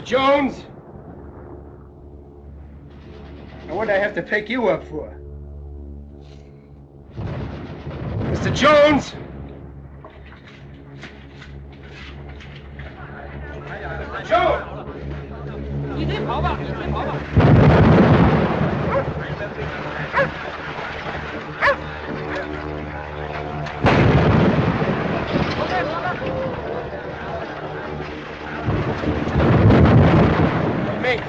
Jones? Now what'd I have to pick you up for? Mr. Jones? Jones! 你得跑吧，你得跑吧。Mink,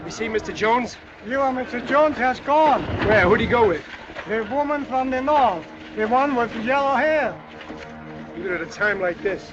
you see Mr. Jones? You and Mr. Jones has gone. Where? Who'd he go with? The woman from the north. The one with the yellow hair. Even at a time like this.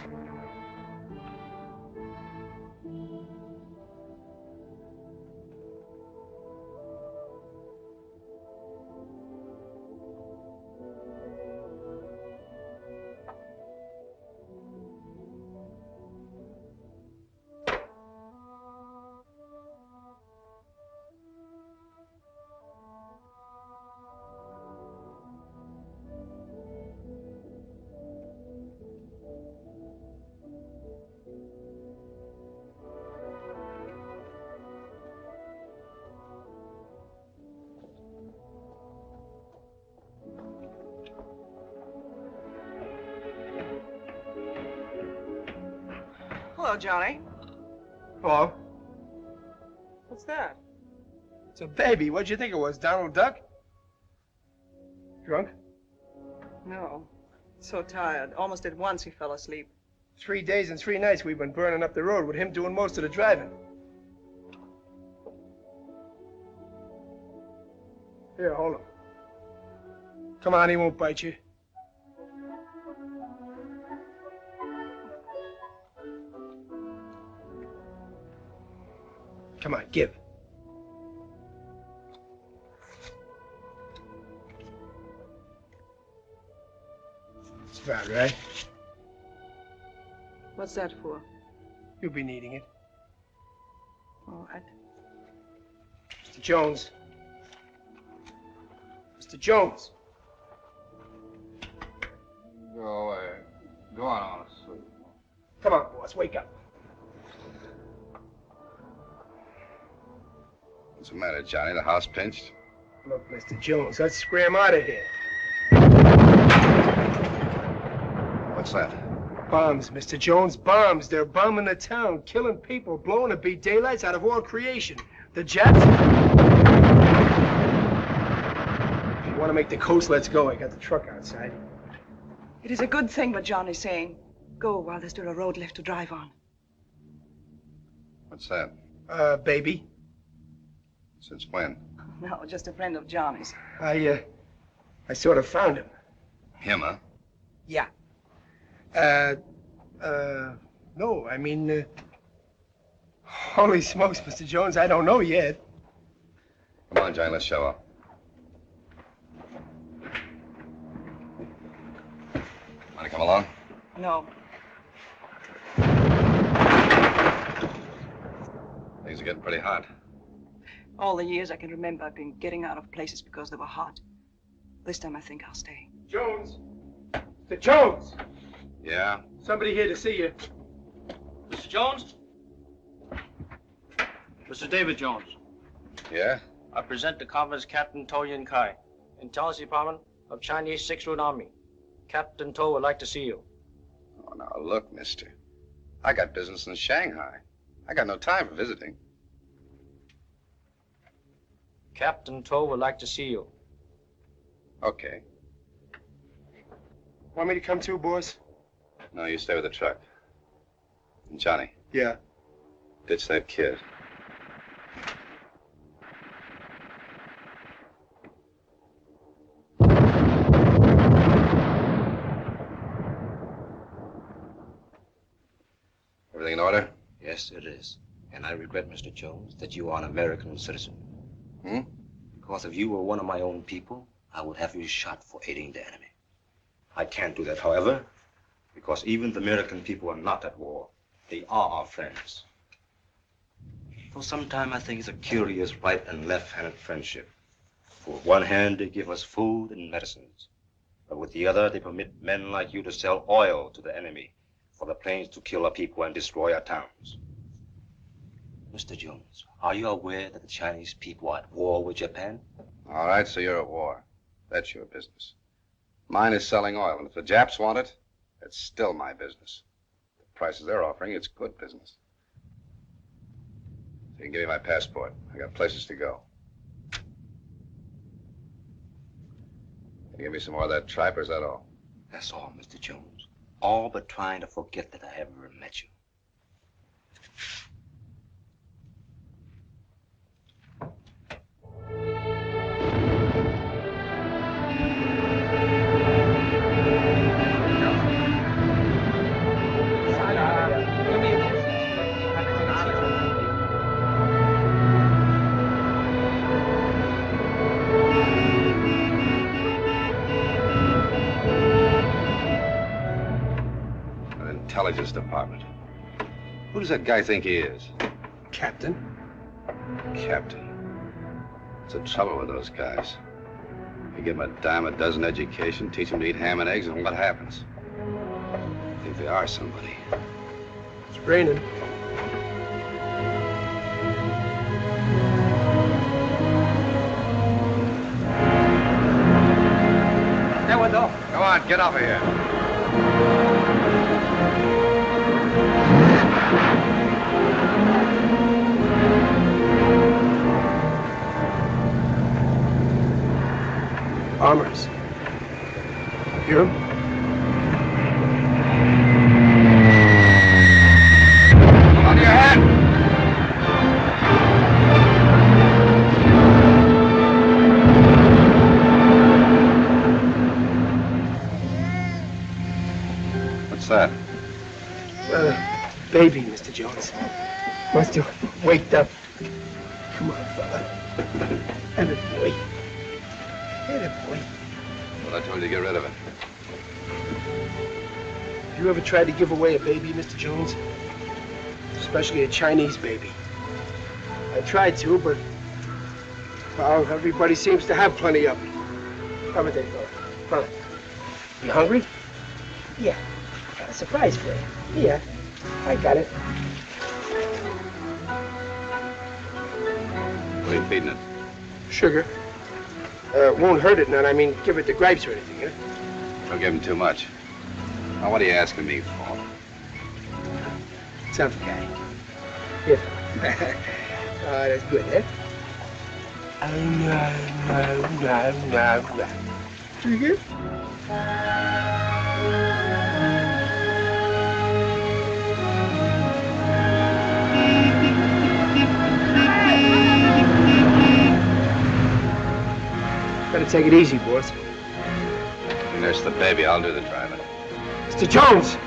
Hello, Johnny. Hello? What's that? It's a baby. What'd you think it was, Donald Duck? Drunk? No. So tired. Almost at once he fell asleep. 3 days and 3 nights we've been burning up the road with him doing most of the driving. Here, hold him. Come on, he won't bite you. Come on, give. It's about right. What's that for? You'll be needing it. All right. Mr. Jones. Mr. Jones. Go away. Go on, honestly. Come on, boss, wake up. What's the matter, Johnny? The house pinched? Look, Mr. Jones, let's scram out of here. What's that? Bombs, Mr. Jones, bombs. They're bombing the town, killing people, blowing the beat daylights out of all creation. The Japs... If you want to make the coast, let's go. I got the truck outside. It is a good thing what John is saying. Go while there's still a road left to drive on. What's that? Baby. Since when? No, just a friend of Johnny's. I sort of found him. Him, huh? Yeah. No, I mean, holy smokes, Mr. Jones, I don't know yet. Come on, Johnny, let's show up. Want to come along? No. Things are getting pretty hot. All the years I can remember, I've been getting out of places because they were hot. This time I think I'll stay. Jones! Mr. Jones! Yeah? Somebody here to see you. Mr. Jones? Mr. David Jones. Yeah? I present the conference Captain To Yin Kai, Intelligence Department of Chinese 6th Route Army. Captain To would like to see you. Oh, now, look, mister. I got business in Shanghai. I got no time for visiting. Captain To would like to see you. Okay. Want me to come too, boss? No, you stay with the truck. And Johnny, Yeah. ditch that kid. Everything in order? Yes, it is. And I regret, Mr. Jones, that you are an American citizen. Hmm? Because if you were one of my own people, I would have you shot for aiding the enemy. I can't do that, however, because even the American people are not at war. They are our friends. For some time, I think it's a curious right and left-handed friendship. For with one hand, they give us food and medicines. But with the other, they permit men like you to sell oil to the enemy for the planes to kill our people and destroy our towns. Mr. Jones, are you aware that the Chinese people are at war with Japan? All right, so you're at war. That's your business. Mine is selling oil, and if the Japs want it, it's still my business. The prices they're offering, it's good business. So you can give me my passport. I got places to go. Can you give me some more of that tripe, or is that all? That's all, Mr. Jones. All but trying to forget that I ever met you. Intelligence Department. Who does that guy think he is? Captain? Captain. What's the trouble with those guys? You give them a dime a dozen education, teach them to eat ham and eggs, and what happens? I think they are somebody. It's raining. Come on, get off of here. Bombers. Hear 'em? On your head! What's that? Baby, Mr. Jones. Must have waked up. Come on, fella. And it boy. And it boy. Well, I told you to get rid of it. Have you ever tried to give away a baby, Mr. Jones? Especially a Chinese baby. I tried to, but, well, everybody seems to have plenty of them. Come on, fella. Come on. You hungry? Yeah. Got a surprise for you. Yeah. I got it. What are you feeding it? Sugar. Won't hurt it none. I mean, give it the gripes or anything, huh? Don't give him too much. Now, what are you asking me for? Tough guy. Here. That's good, eh? Pretty good? Better take it easy, boss. Nurse the baby. I'll do the driving. Mr. Jones!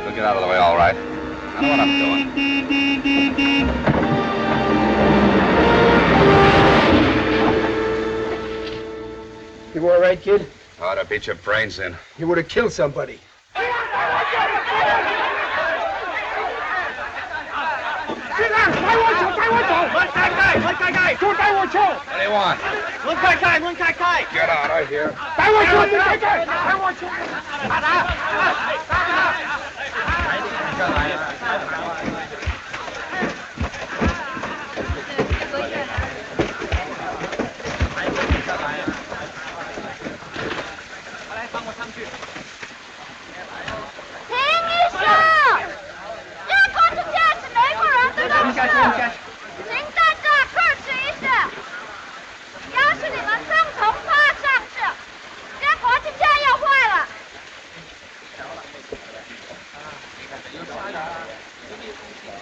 You'll get out of the way, all right. I know what I'm doing. You all right, kid? Ought to beat your brains in. You would have killed somebody. What do you want? Get out of here.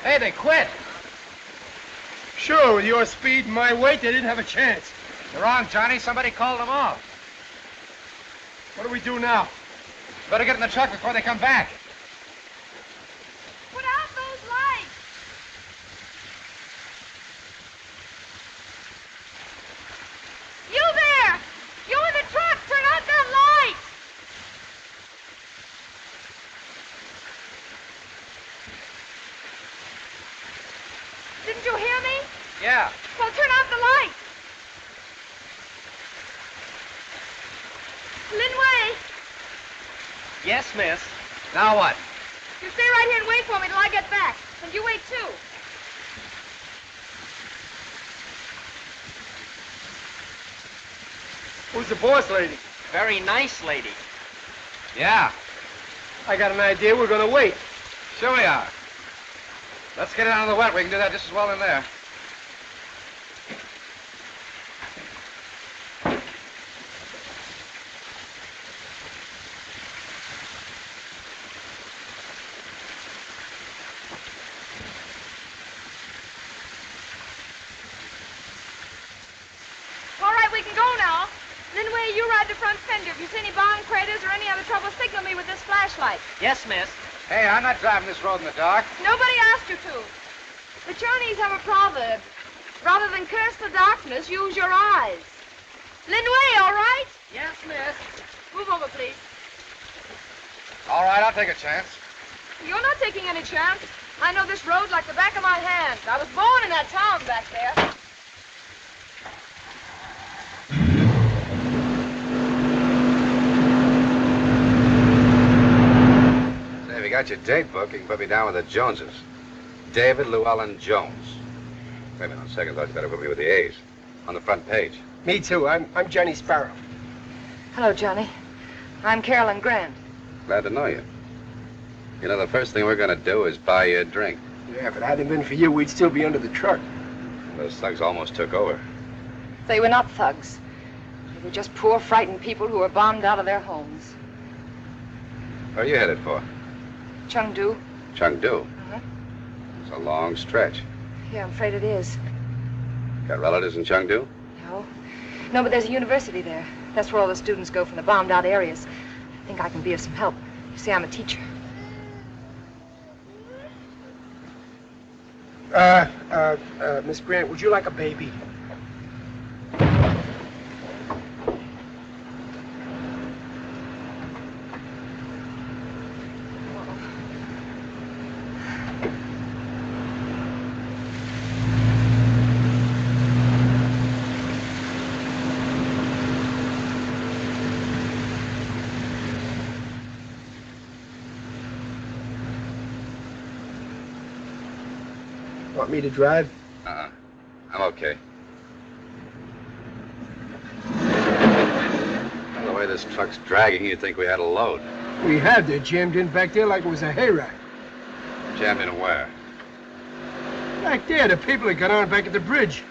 Hey, they quit. Sure, with your speed and my weight, they didn't have a chance. You're wrong, Johnny. Somebody called them off. What do we do now? Better get in the truck before they come back. Put out those lights. You there! You in the truck! Turn out that light! Didn't you hear me? Yeah. Well, turn out the light. Linway, Yes, miss. Now what? you stay right here and wait for me till I get back. And you wait, too. Who's the boss lady? Very nice lady. Yeah, I got an idea. We're gonna wait. sure we are. Let's get it out of the wet. We can do that just as well in there. All right, we can go now. Linway, you ride the front fender. If you see any bomb craters or any other trouble, signal me with this flashlight. Yes, miss. Hey, I'm not driving this road in the dark. Nobody asked you to. The Chinese have a proverb. Rather than curse the darkness, use your eyes. Linway, all right? Yes, miss. Move over, please. All right, I'll take a chance. You're not taking any chance. I know this road like the back of my hand. I was born in that town back there. Say, if you got your date book, you can put me down with the Joneses. David Llewellyn Jones. Wait a minute, on second thought, you better put me with the A's. On the front page. Me too. I'm Johnny Sparrow. Hello, Johnny. I'm Carolyn Grant. Glad to know you. You know, the first thing we're gonna do is buy you a drink. Yeah, if it hadn't been for you, we'd still be under the truck. Those thugs almost took over. They were not thugs. They were just poor, frightened people who were bombed out of their homes. Where are you headed for? Chengdu. Chengdu? Uh-huh. It's a long stretch. Yeah, I'm afraid it is. Got relatives in Chengdu? No. No, but there's a university there. That's where all the students go from the bombed out areas. I think I can be of some help. You see, I'm a teacher. Miss Grant, would you like a baby? Want me to drive? Uh-uh. I'm okay. The way this truck's dragging, you'd think we had a load. We had. They're jammed in back there like it was a hayride. Jammed in where? Back there, the people that got on back at the bridge.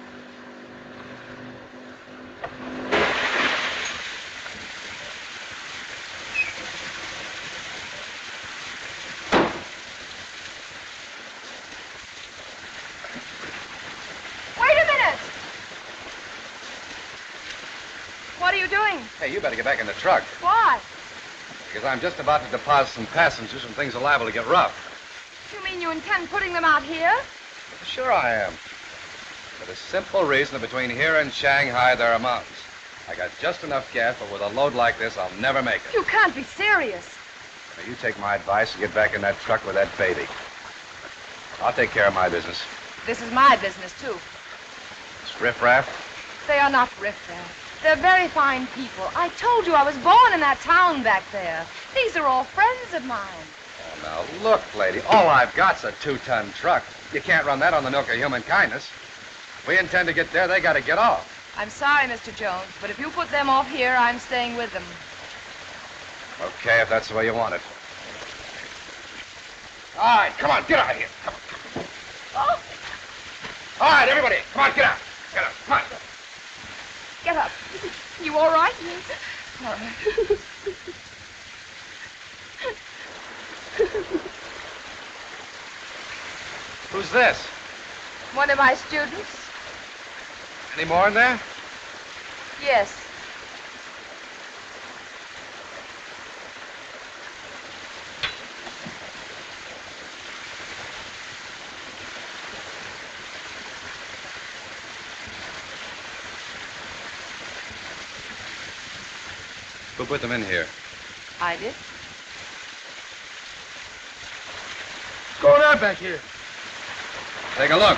Hey, you better get back in the truck. Why? Because I'm just about to deposit some passengers and things are liable to get rough. You mean you intend putting them out here? Sure I am. For the simple reason that between here and Shanghai, there are mountains. I got just enough gas, but with a load like this, I'll never make it. You can't be serious. Now, you take my advice and get back in that truck with that baby. I'll take care of my business. This is my business, too. This riffraff? They are not riffraff. They're very fine people. I told you I was born in that town back there. These are all friends of mine. Oh, now, look, lady, all I've got's a 2-ton truck. You can't run that on the milk of human kindness. If we intend to get there, they gotta get off. I'm sorry, Mr. Jones, but if you put them off here, I'm staying with them. Okay, if that's the way you want it. All right, come on, get out of here. Come on. Oh! All right, everybody, come on, get out. Get out, come on. Get up. You all right? All right. Who's this? One of my students? Any more in there? Yes. Who put them in here? I did. What's going on back here? Take a look.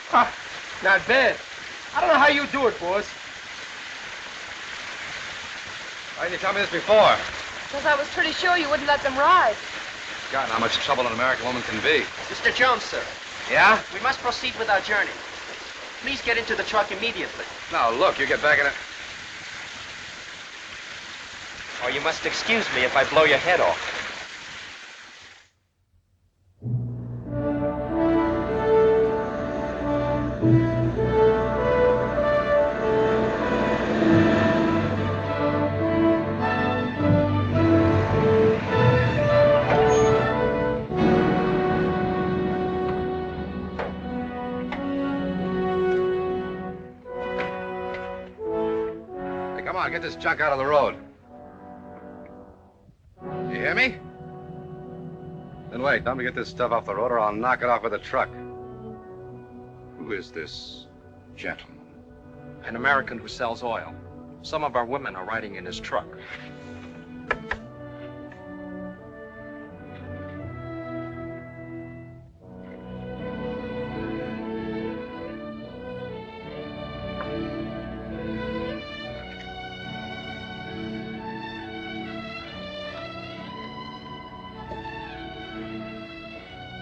Huh, not bad. I don't know how you do it, boss. Why didn't you tell me this before? Because I was pretty sure you wouldn't let them ride. God, how much trouble an American woman can be. Mr. Jones, sir. Yeah? We must proceed with our journey. Please get into the truck immediately. Now, look, you get back in it. Or you must excuse me if I blow your head off. Hey, come on, get this junk out of the road. You hear me? Then wait, don't get this stuff off the road or I'll knock it off with a truck. Who is this gentleman? An American who sells oil. Some of our women are riding in his truck.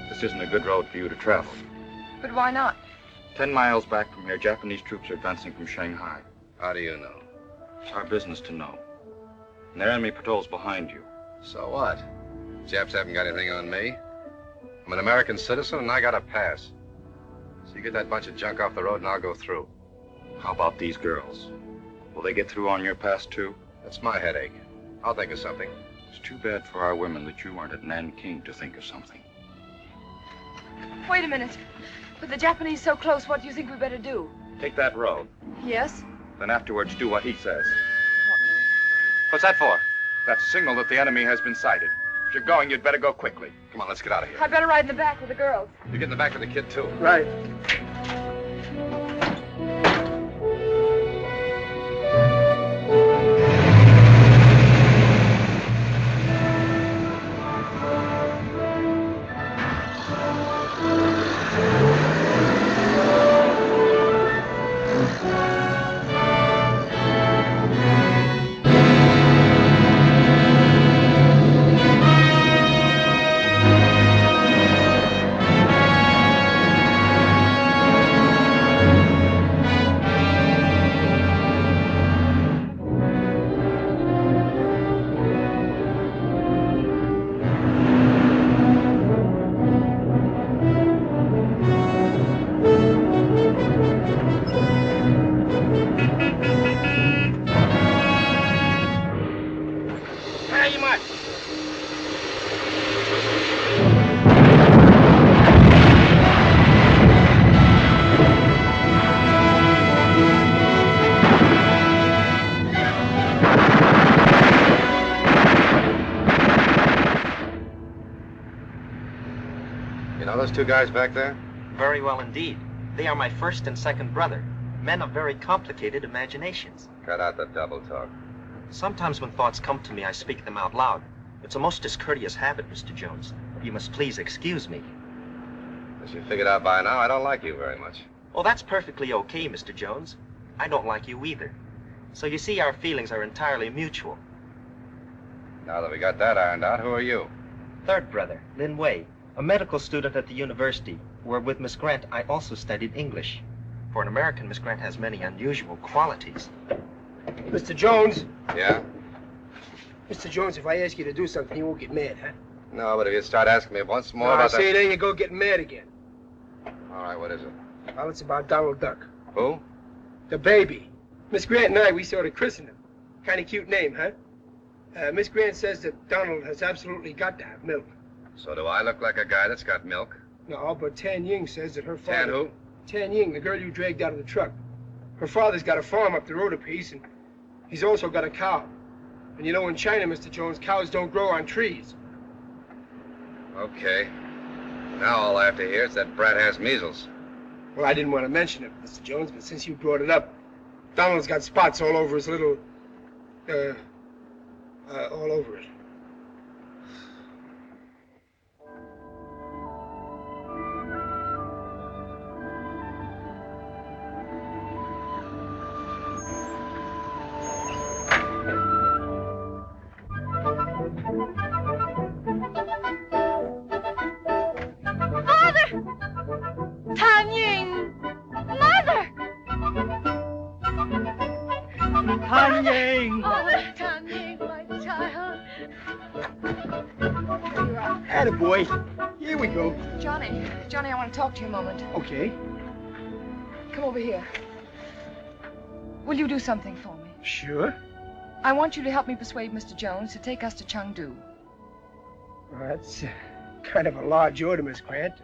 This isn't a good road for you to travel. But why not? 10 miles back from here, Japanese troops are advancing from Shanghai. How do you know? It's our business to know. And their enemy patrols behind you. So what? Japs haven't got anything on me. I'm an American citizen and I got a pass. So you get that bunch of junk off the road and I'll go through. How about these girls? Will they get through on your pass, too? That's my headache. I'll think of something. It's too bad for our women that you weren't at Nanking to think of something. Wait a minute. With the Japanese so close, what do you think we better do? Take that road. Yes? Then afterwards, do what he says. What's that for? That's a signal that the enemy has been sighted. If you're going, you'd better go quickly. Come on, let's get out of here. I better ride in the back with the girls. You get in the back with the kid, too. Right. Very much. You know those two guys back there? Very well indeed. They are my first and second brother. Men of very complicated imaginations. Cut out the double talk. Sometimes when thoughts come to me, I speak them out loud. It's a most discourteous habit, Mr. Jones. You must please excuse me. As you figured out by now, I don't like you very much. Oh, that's perfectly okay, Mr. Jones. I don't like you either. So you see, our feelings are entirely mutual. Now that we got that ironed out, who are you? Third brother, Lin Wei, a medical student at the university, where with Miss Grant I also studied English. For an American, Miss Grant has many unusual qualities. Mr. Jones. Yeah? Mr. Jones, if I ask you to do something, you won't get mad, huh? No, but if you start asking me once more No, I about say that... there you go getting mad again. All right, what is it? Well, it's about Donald Duck. Who? The baby. Miss Grant and I, we sort of christened him. Kind of cute name, huh? Miss Grant says that Donald has absolutely got to have milk. So do I look like a guy that's got milk? No, but Tan Ying says that her father... Tan who? Tan Ying, the girl you dragged out of the truck. Her father's got a farm up the road a piece, and he's also got a cow. And you know, in China, Mr. Jones, cows don't grow on trees. Okay. Now all I have to hear is that brat has measles. Well, I didn't want to mention it, Mr. Jones, but since you brought it up, Donald's got spots all over his little... all over it. Father! Attaboy. Here we go. Johnny, I want to talk to you a moment. Okay. Come over here. Will you do something for me? Sure. I want you to help me persuade Mr. Jones to take us to Chengdu. Well, that's kind of a large order, Miss Grant.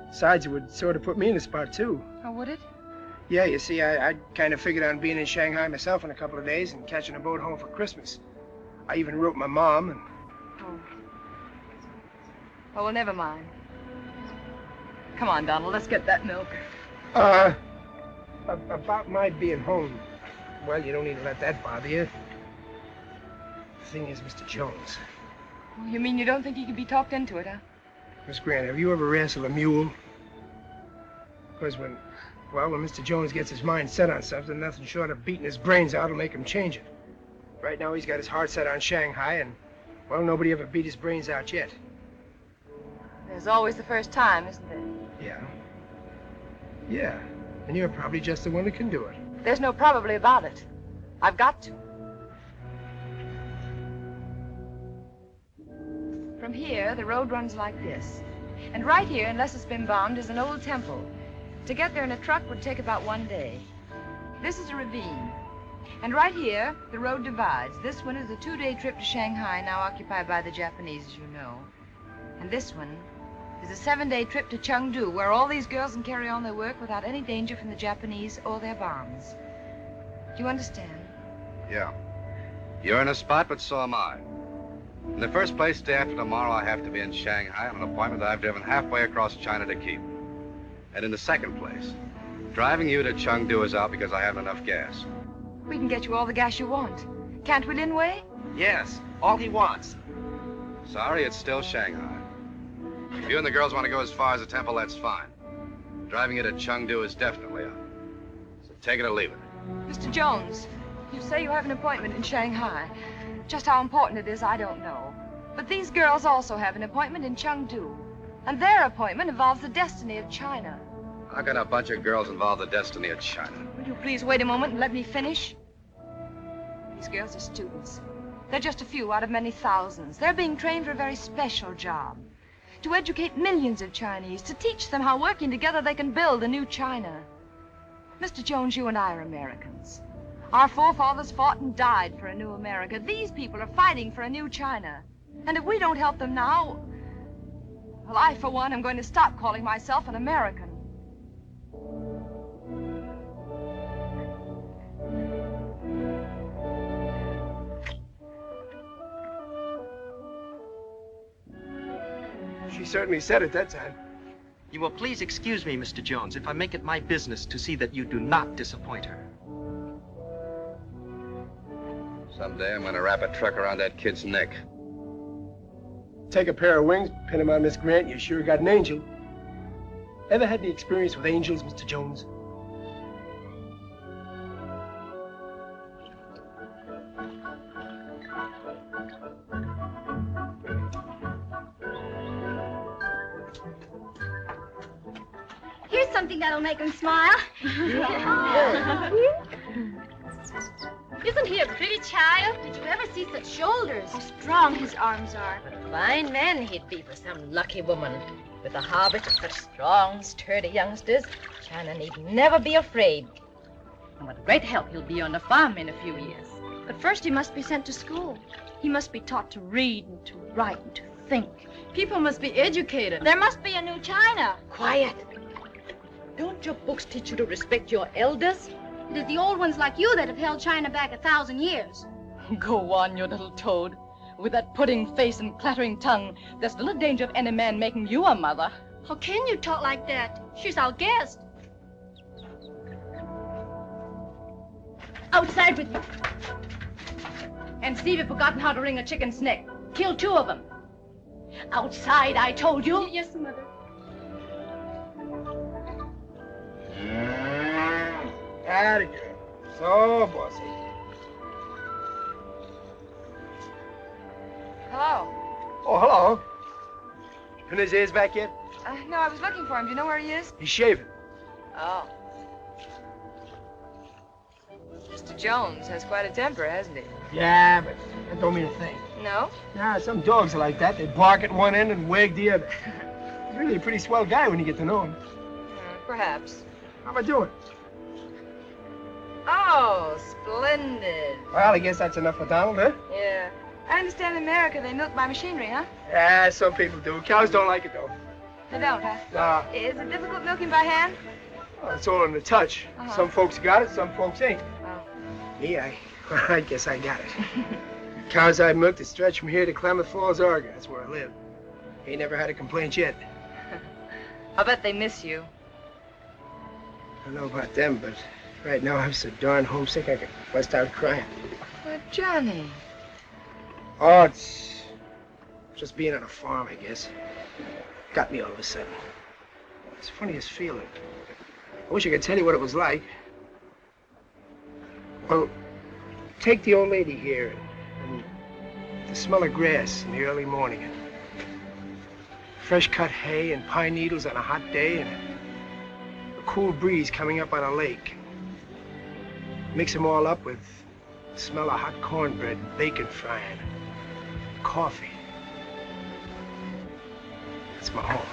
Besides, it would sort of put me in the spot, too. Oh, would it? Yeah, you see, I kind of figured on being in Shanghai myself in a couple of days and catching a boat home for Christmas. I even wrote my mom and... Oh, well, never mind. Come on, Donald, let's get that milk. About my being home, well, you don't need to let that bother you. The thing is, Mr. Jones. Oh, you mean you don't think he could be talked into it, huh? Miss Grant, have you ever wrestled a mule? Because when Mr. Jones gets his mind set on something, nothing short of beating his brains out will make him change it. Right now, he's got his heart set on Shanghai, and, well, nobody ever beat his brains out yet. There's always the first time, isn't there? Yeah. Yeah. And you're probably just the one that can do it. There's no probably about it. I've got to. From here, the road runs like this. And right here, unless it's been bombed, is an old temple. To get there in a truck would take about 1 day. This is a ravine. And right here, the road divides. This one is a 2-day trip to Shanghai, now occupied by the Japanese, as you know. And this one is a 7-day trip to Chengdu, where all these girls can carry on their work without any danger from the Japanese or their bombs. Do you understand? Yeah. You're in a spot, but so am I. In the first place, day after tomorrow, I have to be in Shanghai on an appointment that I've driven halfway across China to keep. And in the second place, driving you to Chengdu is out because I haven't enough gas. We can get you all the gas you want. Can't we, Lin Wei? Yes, all he wants. Sorry, it's still Shanghai. If you and the girls want to go as far as the temple, that's fine. Driving you to Chengdu is definitely out. So take it or leave it. Mr. Jones, you say you have an appointment in Shanghai. Just how important it is, I don't know. But these girls also have an appointment in Chengdu. And their appointment involves the destiny of China. How can a bunch of girls involve the destiny of China? Will you please wait a moment and let me finish? These girls are students. They're just a few out of many thousands. They're being trained for a very special job. To educate millions of Chinese, to teach them how working together they can build a new China. Mr. Jones, you and I are Americans. Our forefathers fought and died for a new America. These people are fighting for a new China. And if we don't help them now, well, I, for one, am going to stop calling myself an American. She certainly said it that time. You will please excuse me, Mr. Jones, if I make it my business to see that you do not disappoint her. Someday I'm going to wrap a truck around that kid's neck. Take a pair of wings, pin them on Miss Grant, you sure got an angel. Ever had the experience with angels, Mr. Jones? Here's something that'll make him smile. Isn't he a pretty child? Did you ever see such shoulders? How strong his arms are. What a fine man he'd be for some lucky woman. With a harvest of such strong, sturdy youngsters, China need never be afraid. And what great help he'll be on the farm in a few years. But first he must be sent to school. He must be taught to read and to write and to think. People must be educated. There must be a new China. Quiet. Don't your books teach you to respect your elders? It is the old ones like you that have held China back 1,000 years. Go on, you little toad. With that pudding face and clattering tongue, there's little danger of any man making you a mother. How can you talk like that? She's our guest. Outside with you. And see if you've forgotten how to wring a chicken's neck. Kill 2 of them. Outside, I told you. Yes, Mother. Atta girl. So bossy. Hello. Oh, hello. Pin his ears back yet? No, I was looking for him. Do you know where he is? He's shaving. Oh. Mr. Jones has quite a temper, hasn't he? Yeah, but that don't mean a thing. No? Nah, some dogs are like that. They bark at one end and wag the other. He's really a pretty swell guy when you get to know him. Perhaps. How am I doing? Oh, splendid. Well, I guess that's enough for Donald, huh? Yeah. I understand in America they milk by machinery, huh? Yeah, some people do. Cows don't like it, though. They don't, huh? Nah. Is it difficult milking by hand? Well, it's all in the touch. Uh-huh. Some folks got it, some folks ain't. Oh. Me, I guess I got it. Cows I milked that stretch from here to Klamath Falls, Oregon. That's where I live. Ain't never had a complaint yet. I'll bet they miss you. I don't know about them, but right now I'm so darn homesick I could bust out crying. But Johnny. Oh, it's just being on a farm, I guess. Got me all of a sudden. It's the funniest feeling. I wish I could tell you what it was like. Well, take the old lady here and the smell of grass in the early morning and fresh cut hay and pine needles on a hot day and a cool breeze coming up on a lake. Mix them all up with the smell of hot cornbread and bacon frying, coffee. That's my home.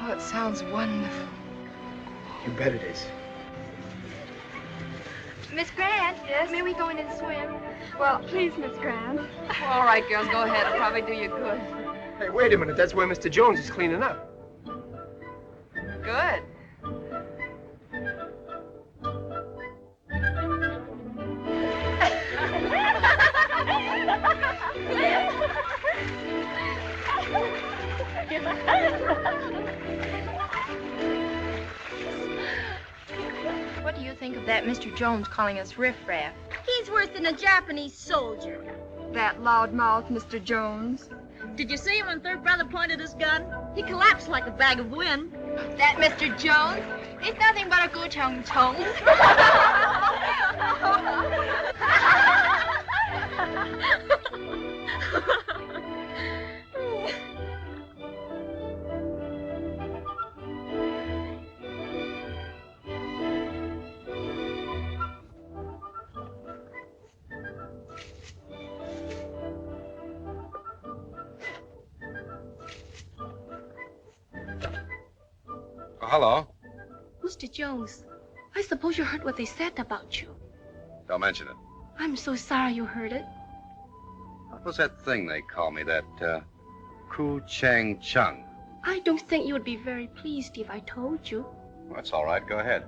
Oh, it sounds wonderful. You bet it is. Miss Grant, yes? May we go in and swim? Well, Please, Miss Grant. all right, girls, go ahead. It'll probably do you good. Hey, wait a minute. That's where Mr. Jones is cleaning up. Good. What do you think of that Mr. Jones calling us riffraff? He's worse than a Japanese soldier. That loudmouth, Mr. Jones. Did you see him when Third Brother pointed his gun? He collapsed like a bag of wind. That Mr. Jones? He's nothing but a gu chung chung. Oh, hello. Mr. Jones, I suppose you heard what they said about you. Don't mention it. I'm so sorry you heard it. What was that thing they call me, that, Ku Chang Chung? I don't think you would be very pleased if I told you. Well, that's all right. Go ahead.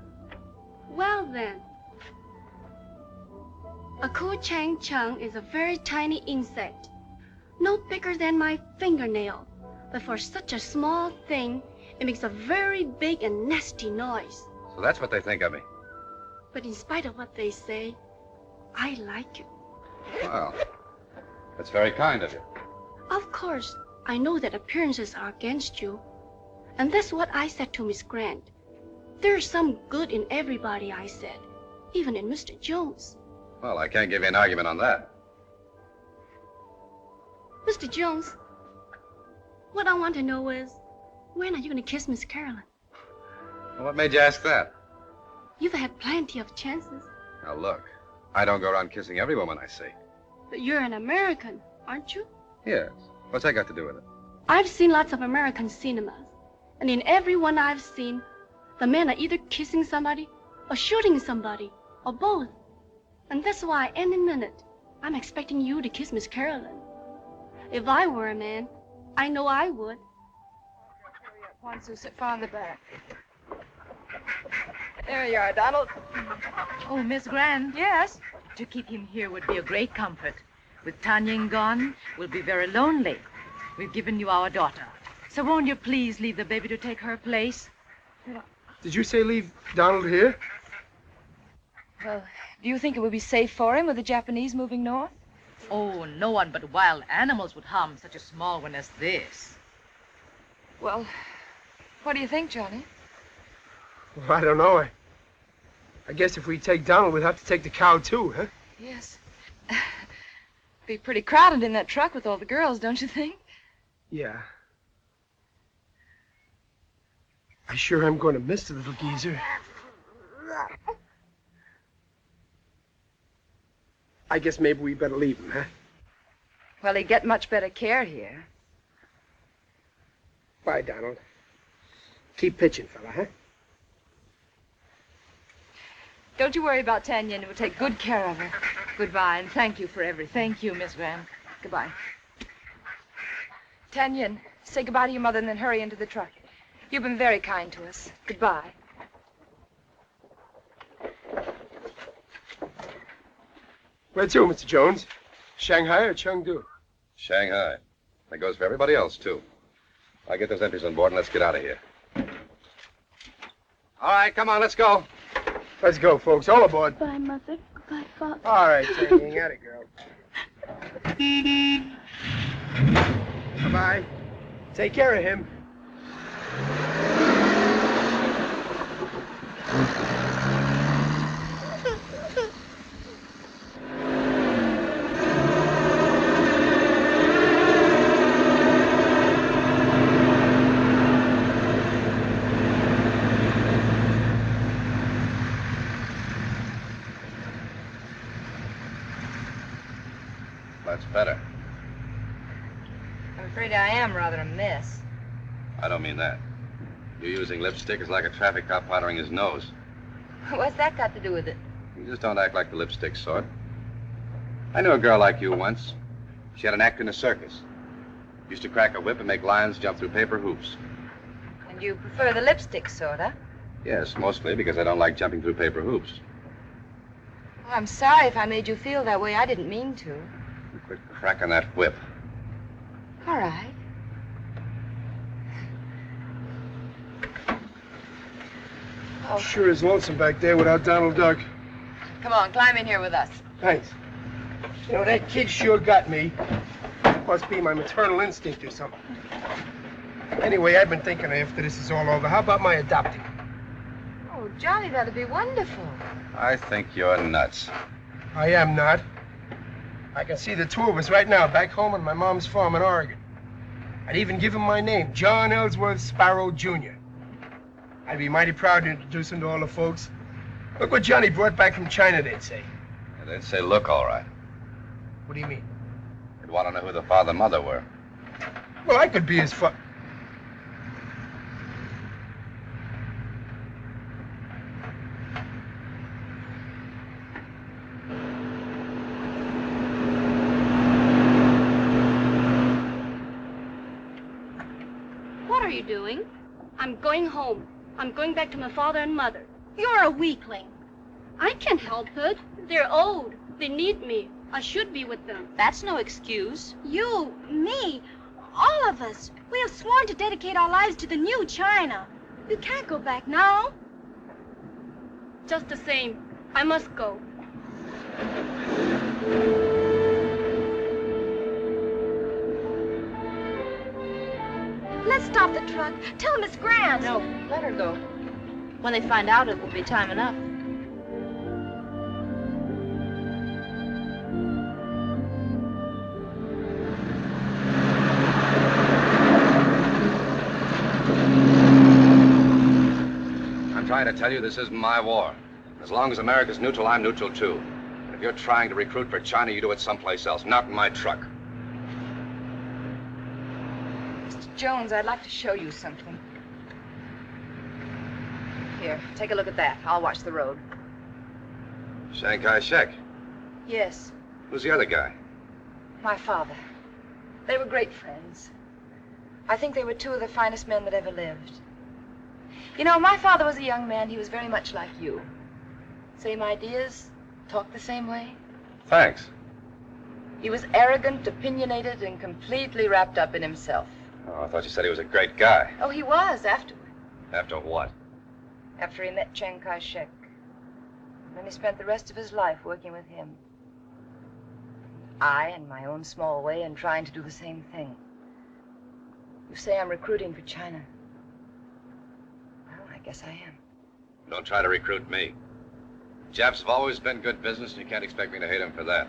Well, then. A Ku Chang Chung is a very tiny insect, no bigger than my fingernail. But for such a small thing, it makes a very big and nasty noise. So that's what they think of me. But in spite of what they say, I like you. Well, that's very kind of you. Of course, I know that appearances are against you. And that's what I said to Miss Grant. There's some good in everybody, I said, even in Mr. Jones. Well, I can't give you an argument on that. Mr. Jones, what I want to know is, when are you going to kiss Miss Carolyn? Well, what made you ask that? You've had plenty of chances. Now, look, I don't go around kissing every woman I see. But you're an American, aren't you? Yes. What's that got to do with it? I've seen lots of American cinemas. And in every one I've seen, the men are either kissing somebody or shooting somebody or both. And that's why any minute I'm expecting you to kiss Miss Carolyn. If I were a man, I know I would. Wants to sit farther back. There you are, Donald. Oh, Miss Grant. Yes? To keep him here would be a great comfort. With Tanya gone, we'll be very lonely. We've given you our daughter. So won't you please leave the baby to take her place? Did you say leave Donald here? Well, do you think it would be safe for him with the Japanese moving north? Oh, no one but wild animals would harm such a small one as this. Well, what do you think, Johnny? Well, I don't know. I guess if we take Donald, we'd have to take the cow, too, huh? Yes. Be pretty crowded in that truck with all the girls, don't you think? Yeah. I sure am going to miss the little geezer. I guess maybe we better leave him, huh? Well, he'd get much better care here. Bye, Donald. Keep pitching, fella, huh? Don't you worry about Tanya, and we'll take good care of her. Goodbye, and thank you for everything. Thank you, Miss Graham. Goodbye. Tanya, say goodbye to your mother and then hurry into the truck. You've been very kind to us. Goodbye. Where to, Mr. Jones? Shanghai or Chengdu? Shanghai. That goes for everybody else, too. I'll get those entries on board and let's get out of here. All right, come on, let's go. Let's go, folks. All aboard. Goodbye, Mother. Goodbye, Father. All right, Tanya. At it, girl. Bye-bye. Take care of him. That's better. I'm afraid I am rather a mess. I don't mean that. You using lipstick is like a traffic cop powdering his nose. What's that got to do with it? You just don't act like the lipstick sort. I knew a girl like you once. She had an act in a circus. Used to crack a whip and make lions jump through paper hoops. And you prefer the lipstick sort, huh? Yes, mostly because I don't like jumping through paper hoops. Oh, I'm sorry if I made you feel that way. I didn't mean to. Quit cracking that whip. All right. Oh. Sure is lonesome back there without Donald Duck. Come on, climb in here with us. Thanks. You know, that kid sure got me. Must be my maternal instinct or something. Anyway, I've been thinking after this is all over, how about my adopting? Oh, Johnny, that'd be wonderful. I think you're nuts. I am not. I can see the two of us right now back home on my mom's farm in Oregon. I'd even give him my name, John Ellsworth Sparrow, Jr. I'd be mighty proud to introduce him to all the folks. Look what Johnny brought back from China, they'd say. Yeah, they'd say, look, all right. What do you mean? They'd want to know who the father and mother were. Well, I could be his father. What are you doing? I'm going home. I'm going back to my father and mother. You're a weakling. I can't help it. They're old. They need me. I should be with them. That's no excuse. You, me, all of us. We have sworn to dedicate our lives to the new China. You can't go back now. Just the same, I must go. Let's stop the truck. Tell Miss Grant. No, let her go. When they find out, it will be time enough. I'm trying to tell you this isn't my war. As long as America's neutral, I'm neutral too. And if you're trying to recruit for China, you do it someplace else, not in my truck. Mr. Jones, I'd like to show you something. Here, take a look at that. I'll watch the road. Shanghai Shek. Yes, Who's the other guy? my father. They were great friends. I think they were two of the finest men that ever lived. You know, my father was a young man. He was very much like you. Same ideas, talked the same way. Thanks. He was arrogant, opinionated, and completely wrapped up in himself. Oh, I thought you said he was a great guy. Oh, he was afterward, After what? after he met Chiang Kai-shek. And then he spent the rest of his life working with him. I, in my own small way, am trying to do the same thing. You say I'm recruiting for China. Well, I guess I am. Don't try to recruit me. Japs have always been good business, and you can't expect me to hate them for that.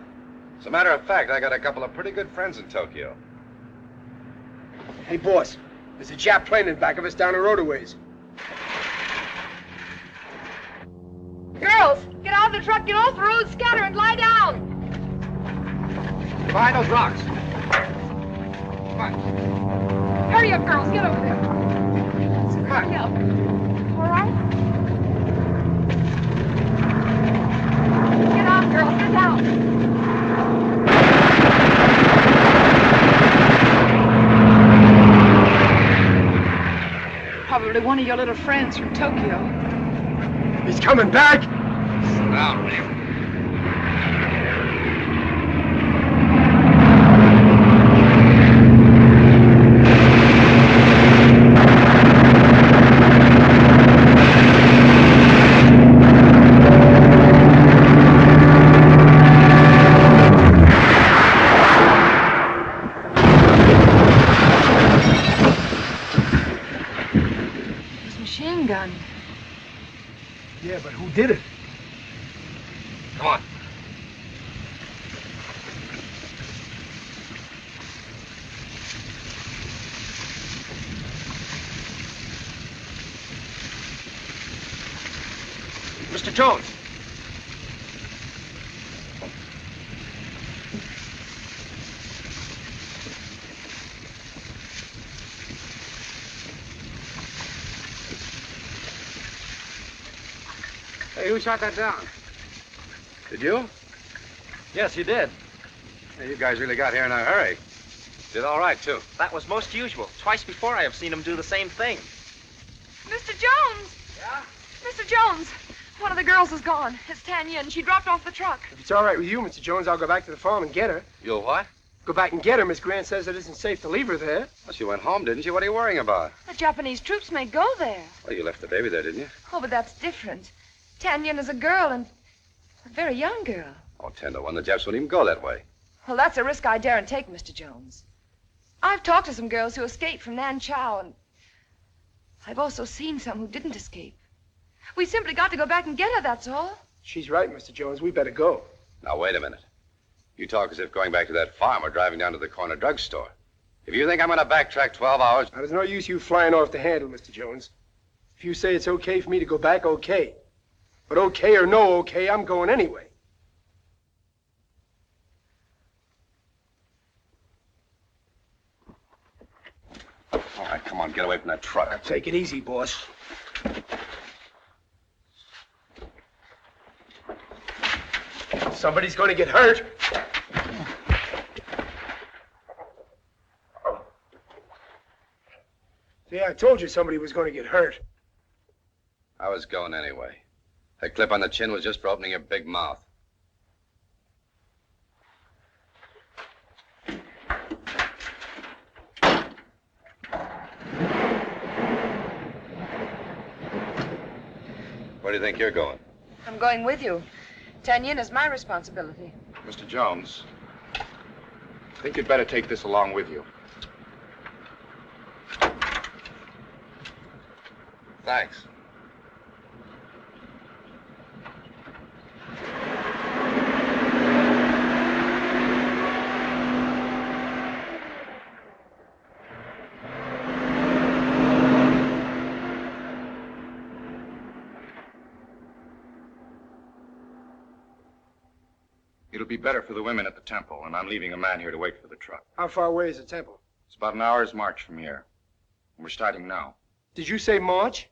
As a matter of fact, I got a couple of pretty good friends in Tokyo. Hey, boss. There's a Jap plane in back of us down the road a ways. Girls, get out of the truck, get off the road, scatter, and lie down. Behind those rocks. on. Hurry up, girls. Get over there. Hurry up. All right? Get out, girls. Get down. Probably one of your little friends from Tokyo. He's coming back! Sit down, will you? Machine gun. Yeah, but who did it? Come on. Mr. Jones. Hey, who shot that down? Did you? Yes, you did. Hey, you guys really got here in a hurry. Did all right, too. That was most usual. Twice before I have seen him do the same thing. Mr. Jones! Yeah? Mr. Jones! One of the girls is gone. It's Tanya, and she dropped off the truck. If it's all right with you, Mr. Jones, I'll go back to the farm and get her. You'll what? Go back and get her. Miss Grant says it isn't safe to leave her there. Well, she went home, didn't she? What are you worrying about? The Japanese troops may go there. Well, you left the baby there, didn't you? Oh, but that's different. Tanyan is a girl, and a very young girl. Oh, 10 to 1. The Japs wouldn't even go that way. Well, that's a risk I daren't take, Mr. Jones. I've talked to some girls who escaped from Nanchow, and I've also seen some who didn't escape. We simply got to go back and get her, that's all. She's right, Mr. Jones. We better go. Now, wait a minute. You talk as if going back to that farm or driving down to the corner drugstore. If you think I'm going to backtrack 12 hours... Now, there's no use you flying off the handle, Mr. Jones. If you say it's okay for me to go back, okay. But okay or no okay, I'm going anyway. All right, come on, get away from that truck. Now, take it easy, boss. Somebody's going to get hurt. See, I told you somebody was going to get hurt. I was going anyway. That clip on the chin was just for opening your big mouth. Where do you think you're going? I'm going with you. Tanyan is my responsibility. Mr. Jones, I think you'd better take this along with you. Thanks. It'll be better for the women at the temple, and I'm leaving a man here to wait for the truck. How far away is the temple? It's about an hour's march from here. We're starting now. Did you say march?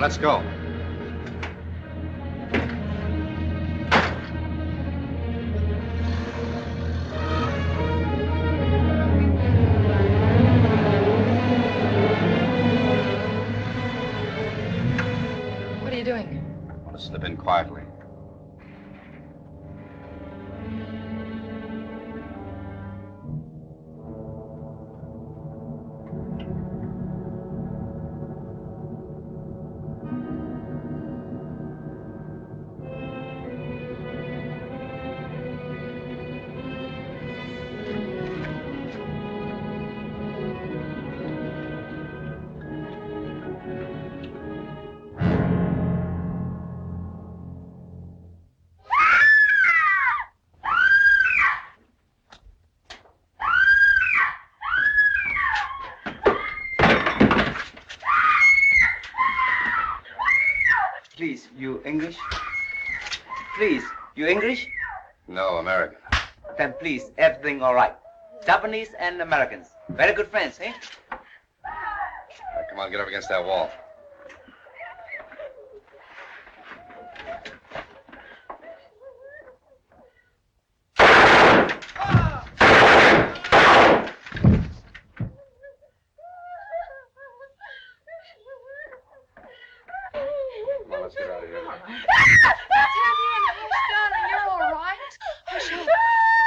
let's go. What are you doing? I want to slip in quietly. Please, you English? Please, you English? No, American. Then please, everything all right. Japanese and Americans. Very good friends, eh? All right, come on, get up against that wall. Come on, let's get out of here. Hush, darling, you're all right. Hush up.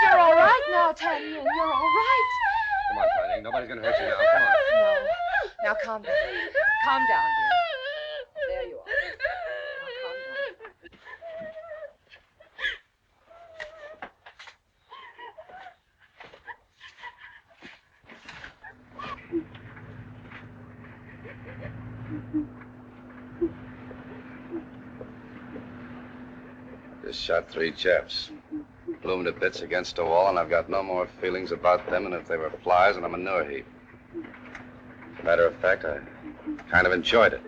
You're all right now, Tanya. You're all right. Come on, Tiny. Nobody's going to hurt you now. Come on. No. Now calm down. Calm down, dear. There you are. Now calm down. Just shot 3 chaps. Blew them to bits against a wall, and I've got no more feelings about them than if they were flies in a manure heap. As a matter of fact, I kind of enjoyed it.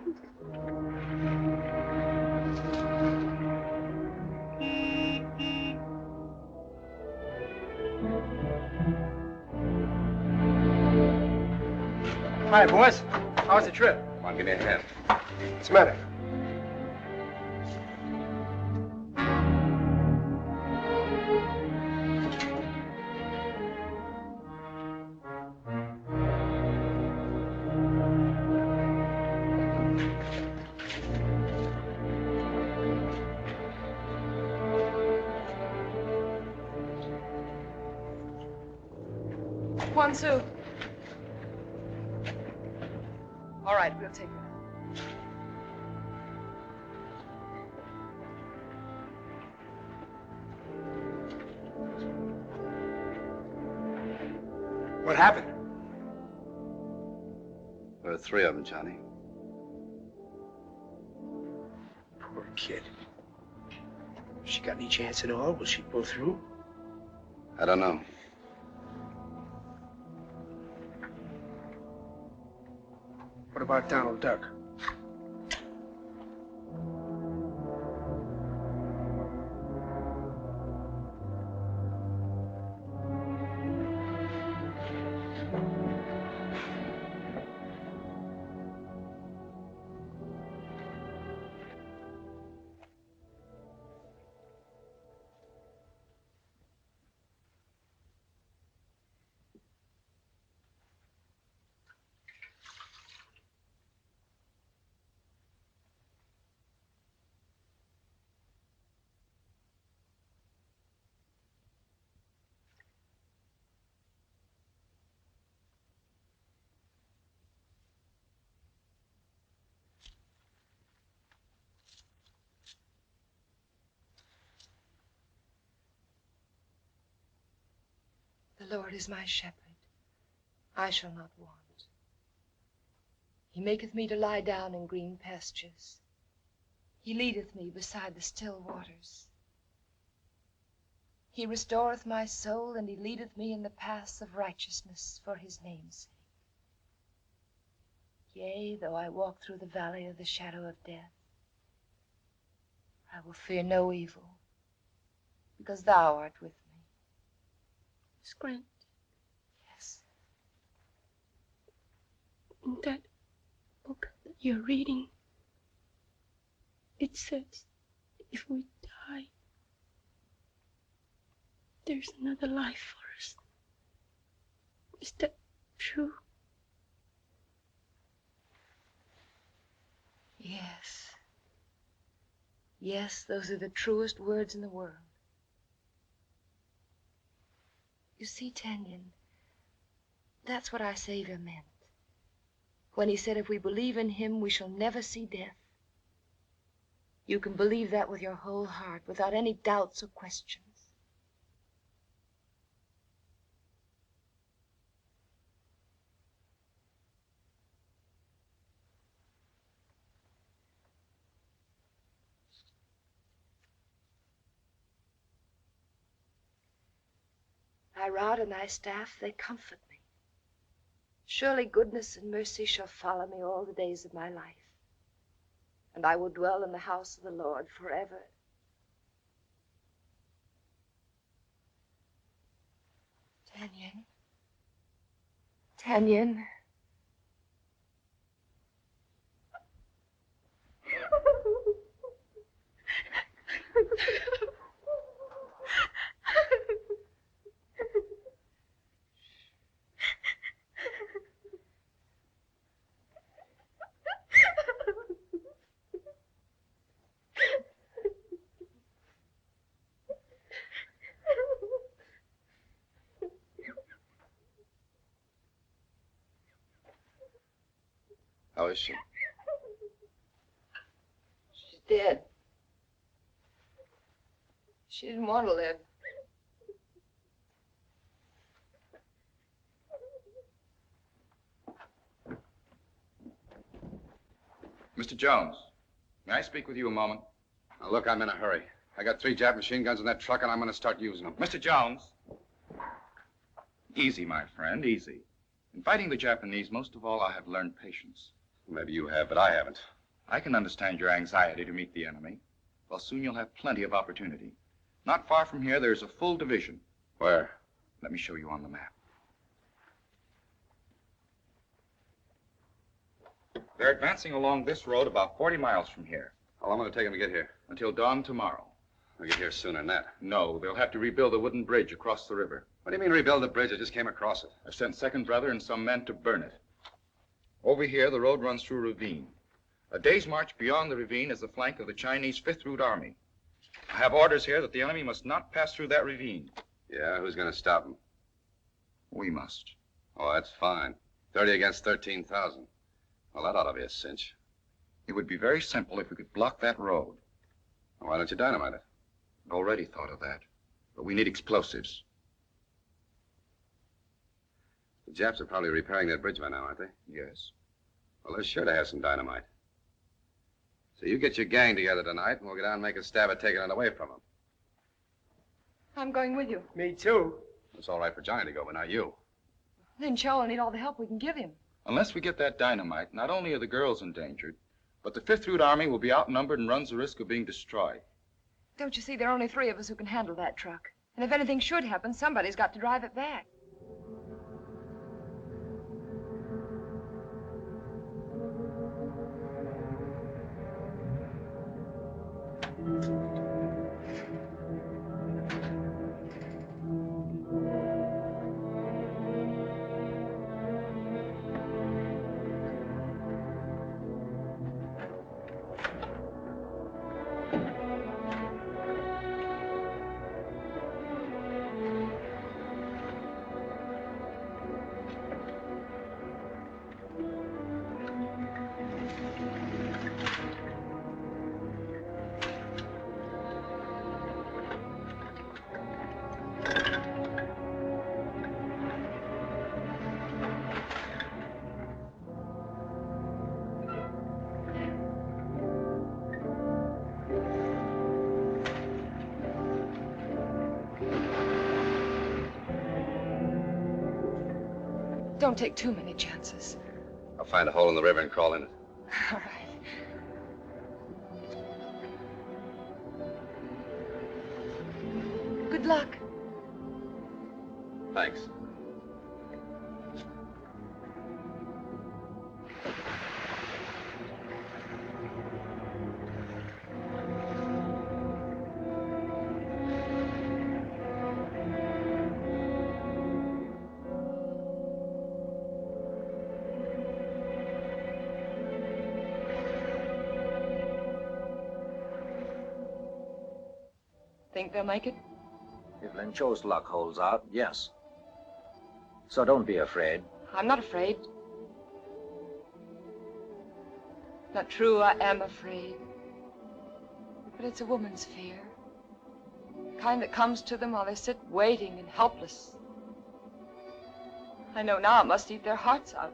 Hi, boys. How was the trip? Come on, give me a hand. What's the matter? One, Sue. All right, we'll take her. What happened? There were 3 of them, Johnny. Poor kid. She got any chance at all? Will she pull through? I don't know. What about Donald Duck? The Lord is my shepherd. I shall not want. He maketh me to lie down in green pastures. He leadeth me beside the still waters. He restoreth my soul, and he leadeth me in the paths of righteousness for his name's sake. Yea, though I walk through the valley of the shadow of death, I will fear no evil, because thou art with me. Miss Grant, Yes. in that book that you're reading, It says, if we die, there's another life for us. Is that true? Yes. Yes, those are the truest words in the world. You see, Tanyan, that's what our Savior meant when he said if we believe in him, we shall never see death. You can believe that with your whole heart, without any doubts or questions. Thy rod and thy staff, they comfort me. Surely goodness and mercy shall follow me all the days of my life, and I will dwell in the house of the Lord forever. Tanyan. Tanyan. How is she? She's dead. She didn't want to live. Mr. Jones, may I speak with you a moment? Now, look, I'm in a hurry. I got 3 Jap machine guns in that truck, and I'm going to start using them. Mr. Jones. Easy, my friend, easy. In fighting the Japanese, most of all, I have learned patience. Maybe you have, but I haven't. I can understand your anxiety to meet the enemy. Well, soon you'll have plenty of opportunity. Not far from here, there's a full division. Where? Let me show you on the map. They're advancing along this road about 40 miles from here. How long will it take them to get here? Until dawn tomorrow. They'll get here sooner than that. No, they'll have to rebuild the wooden bridge across the river. What do you mean rebuild the bridge? I just came across it. I've sent Second Brother and some men to burn it. Over here, the road runs through a ravine. A day's march beyond the ravine is the flank of the Chinese 5th Route Army. I have orders here that the enemy must not pass through that ravine. Yeah, who's going to stop them? We must. Oh, that's fine. 30 against 13,000. Well, that ought to be a cinch. It would be very simple if we could block that road. Well, why don't you dynamite it? I've already thought of that. But we need explosives. The Japs are probably repairing that bridge by now, aren't they? Yes. Well, they're sure to have some dynamite. So you get your gang together tonight, and we'll get down and make a stab at taking it away from them. I'm going with you. Me too. It's all right for Johnny to go, but not you. Then Joe will need all the help we can give him. Unless we get that dynamite, not only are the girls endangered, but the 5th Route Army will be outnumbered and runs the risk of being destroyed. Don't you see, there are only 3 of us who can handle that truck. And if anything should happen, somebody's got to drive it back. Don't take too many chances. I'll find a hole in the river and crawl in it. All right. Good luck. Thanks. Think they'll make it? If Lin Cho's luck holds out, yes. So don't be afraid. I'm not afraid. Not true, I am afraid. But it's a woman's fear. The kind that comes to them while they sit waiting and helpless. I know now it must eat their hearts out.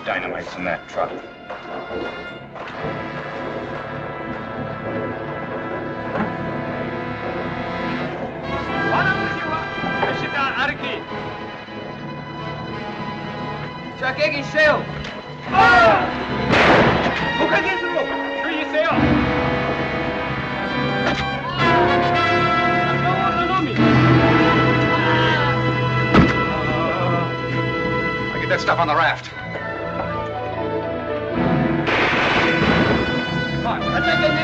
Dynamite's in that truck. 저격이 있어요. 북한계수로 주의하세요. Now get that stuff on the raft. Come on, let's get in.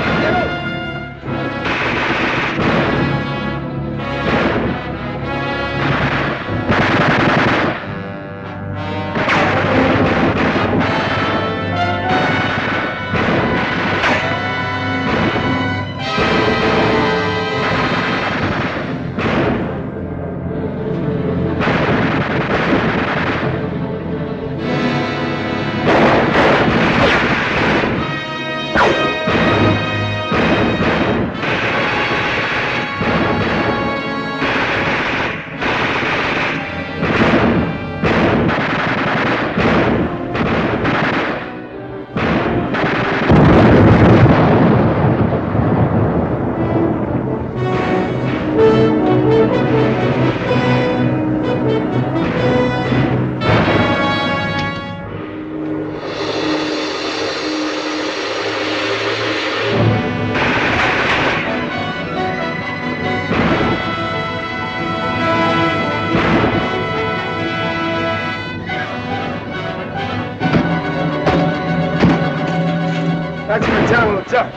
That's my town, what's up?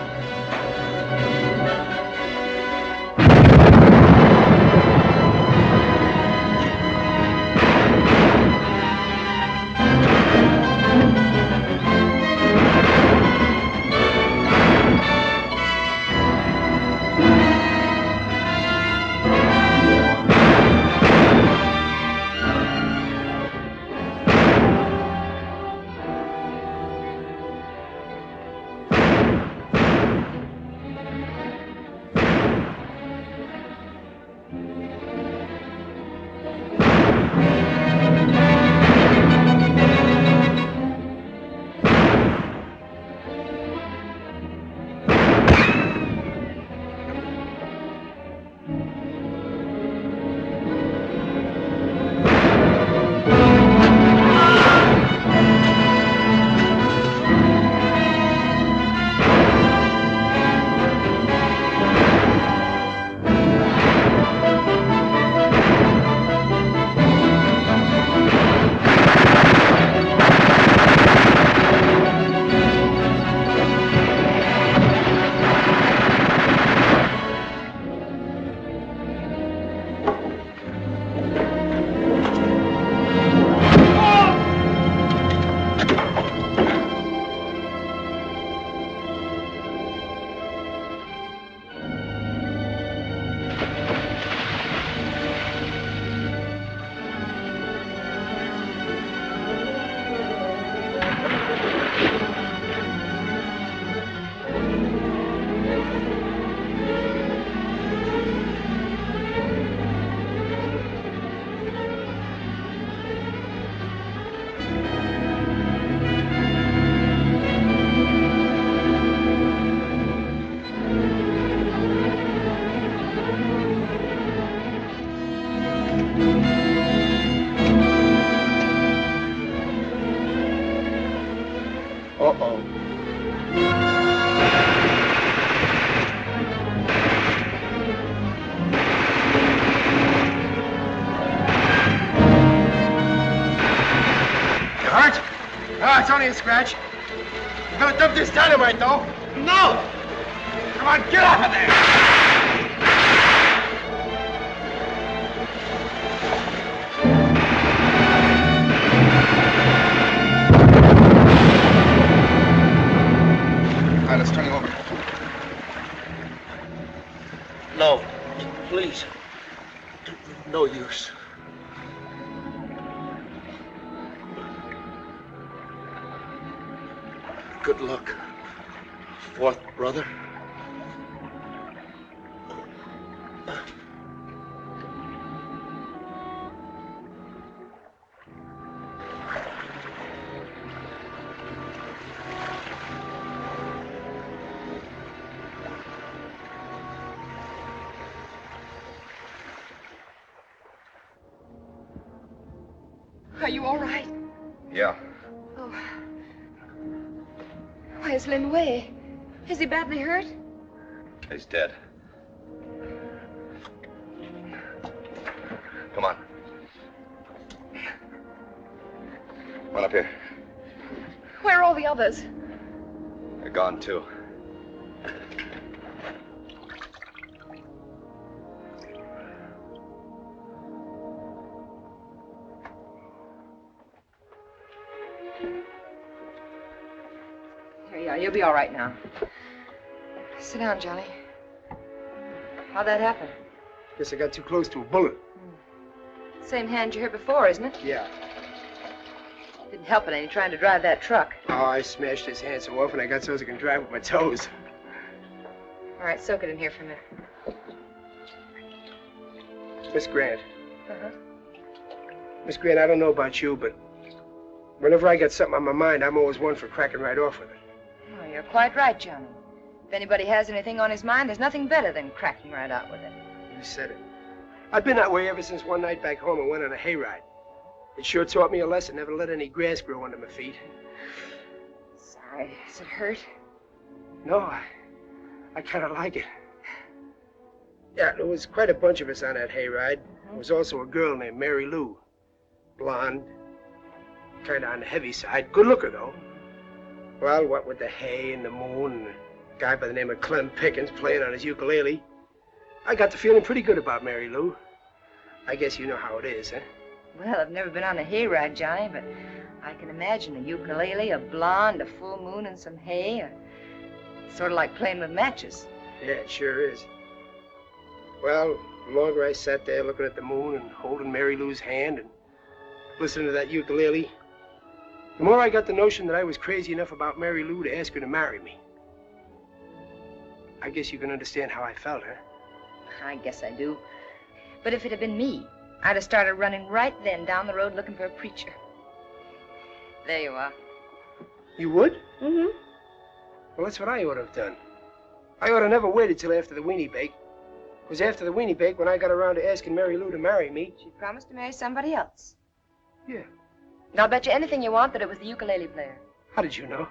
this dynamite, though. No! Come on, get off of there! All right, let's turn him over. No, please. No use. Good luck, fourth brother. Are you all right? Yeah. Oh. Where's Lin Wei? Is he badly hurt? He's dead. Come on. Come on up here. Where are all the others? They're gone, too. Here you are. You'll be all right now. Sit down, Johnny. How'd that happen? Guess I got too close to a bullet. Same hand you hurt before, isn't it? Yeah. Didn't help it any trying to drive that truck. Oh, I smashed his hand so often I got so I can drive with my toes. All right, soak it in here for a minute. Miss Grant. Uh-huh. Miss Grant, I don't know about you, but whenever I got something on my mind, I'm always one for cracking right off with it. Oh, you're quite right, Johnny. If anybody has anything on his mind, there's nothing better than cracking right out with it. You said it. I've been that way ever since one night back home and went on a hayride. It sure taught me a lesson, never let any grass grow under my feet. Sorry. Does it hurt? No, I kind of like it. Yeah, there was quite a bunch of us on that hayride. There was also a girl named Mary Lou. Blonde, kind of on the heavy side. Good looker, though. Well, what with the hay and the moon and a guy by the name of Clem Pickens playing on his ukulele, I got to feeling pretty good about Mary Lou. I guess you know how it is, huh? Well, I've never been on a hayride, Johnny, but I can imagine a ukulele, a blonde, a full moon, and some hay. Sort of like playing with matches. Yeah, it sure is. Well, the longer I sat there looking at the moon and holding Mary Lou's hand and listening to that ukulele, the more I got the notion that I was crazy enough about Mary Lou to ask her to marry me. I guess you can understand how I felt, huh? I guess I do. But if it had been me, I'd have started running right then down the road looking for a preacher. There you are. You would? Mm-hmm. Well, that's what I ought to have done. I ought to never waited till after the weenie bake. It was after the weenie bake when I got around to asking Mary Lou to marry me. She promised to marry somebody else. Yeah. And I'll bet you anything you want that it was the ukulele player. How did you know?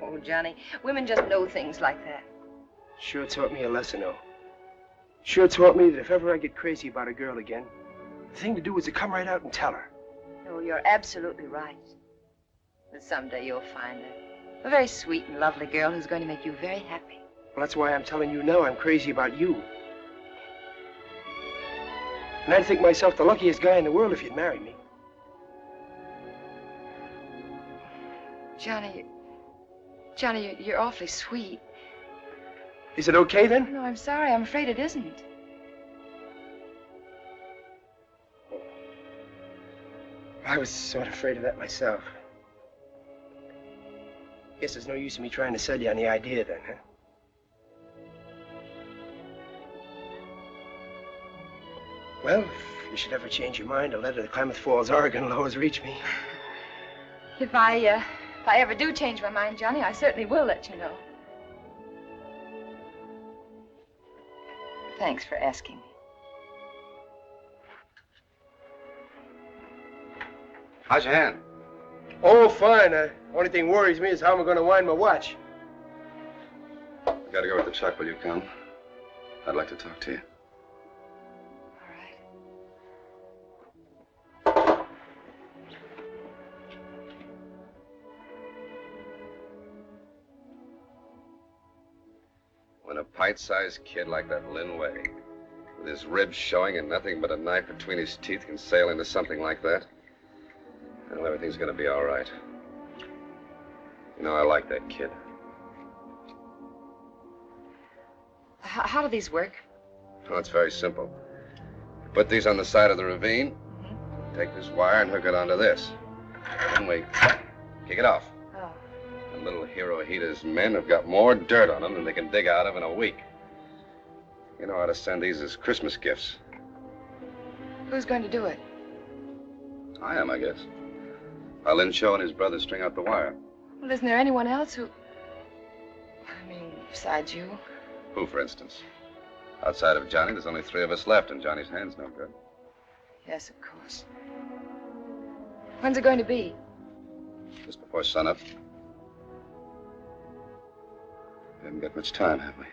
Oh, Johnny, women just know things like that. Sure taught me a lesson, though. Sure taught me that if ever I get crazy about a girl again, the thing to do is to come right out and tell her. Oh, you're absolutely right. But someday you'll find her. A very sweet and lovely girl who's going to make you very happy. Well, that's why I'm telling you now I'm crazy about you. And I'd think myself the luckiest guy in the world if you'd marry me. Johnny, you're awfully sweet. Is it okay, then? No, I'm sorry. I'm afraid it isn't. I was sort of afraid of that myself. Guess there's no use in me trying to sell you on the idea, then, huh? Well, if you should ever change your mind, a letter to Klamath Falls, Oregon will always reach me. If I ever do change my mind, Johnny, I certainly will let you know. Thanks for asking me. How's your hand? Oh, fine. Only thing worries me is how I'm going to wind my watch. I gotta go with the truck. Will you come? I'd like to talk to you. When a pint-sized kid like that Lin Wei, with his ribs showing and nothing but a knife between his teeth, can sail into something like that, I know everything's going to be all right. You know, I like that kid. How do these work? Oh, it's very simple. You put these on the side of the ravine, take this wire and hook it onto this. Then we kick it off. Oh. And little Hirohita's men have got more dirt on them than they can dig out of in a week. You know how to send these as Christmas gifts. Who's going to do it? I am, I guess. While Lin Cho and his brother string out the wire. Well, isn't there anyone else who... I mean, besides you? Who, for instance? Outside of Johnny, there's only 3 of us left, and Johnny's hand's no good. Yes, of course. When's it going to be? Just before sunup. We haven't got much time, have we?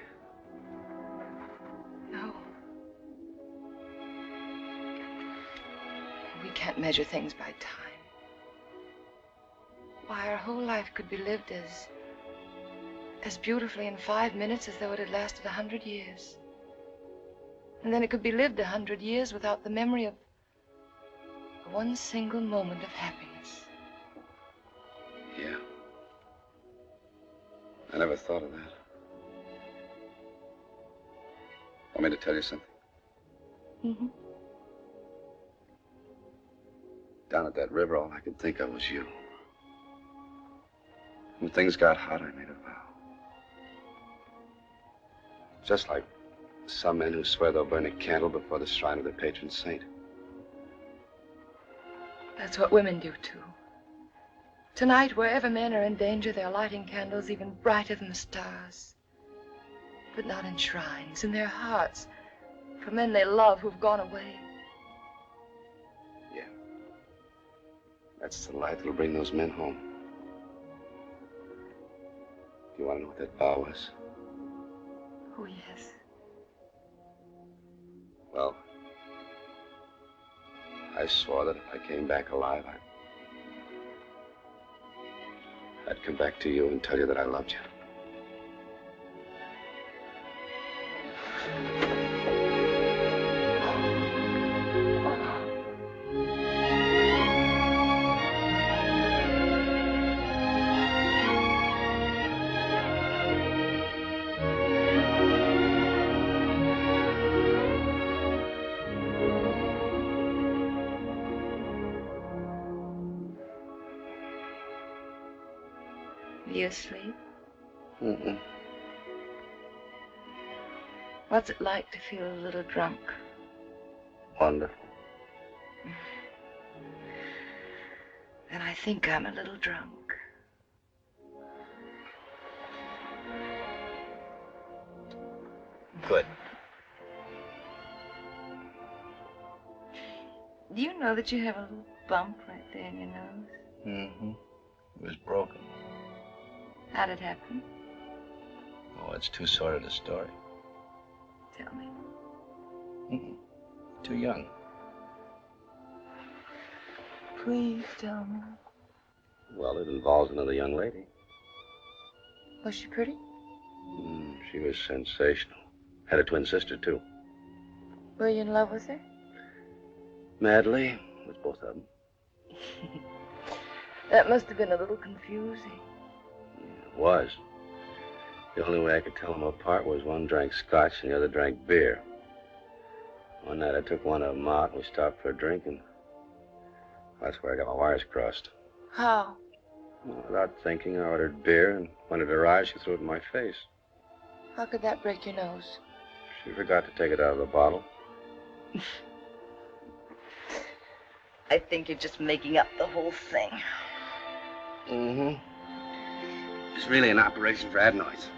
No. We can't measure things by time. Why, our whole life could be lived as beautifully in 5 minutes as though it had lasted 100 years. And then it could be lived 100 years without the memory of one single moment of happiness. Yeah. I never thought of that. Want me to tell you something? Mm-hmm. Down at that river, all I could think of was you. When things got hot, I made a vow. Just like some men who swear they'll burn a candle before the shrine of their patron saint. That's what women do, too. Tonight, wherever men are in danger, they're lighting candles even brighter than the stars. But not in shrines, in their hearts, for men they love who've gone away. Yeah. That's the light that'll bring those men home. Do you want to know what that vow was? Oh, yes. Well, I swore that if I came back alive, I'd come back to you and tell you that I loved you. You asleep? Mm-mm. What's it like to feel a little drunk? Wonderful. Then I think I'm a little drunk. Good. Do you know that you have a little bump right there in your nose? Mm-hmm. It was broken. How'd it happen? Oh, it's too sordid a story. Tell me. Mm-mm. Too young. Please tell me. Well, it involves another young lady. Was she pretty? She was sensational. Had a twin sister, too. Were you in love with her? Madly, with both of them. That must have been a little confusing. It was. The only way I could tell them apart was one drank scotch and the other drank beer. One night I took one of them out and we stopped for a drink, and that's where I got my wires crossed. How? Well, without thinking, I ordered beer, and when it arrived, she threw it in my face. How could that break your nose? She forgot to take it out of the bottle. I think you're just making up the whole thing. Mm-hmm. It's really an operation for adenoids.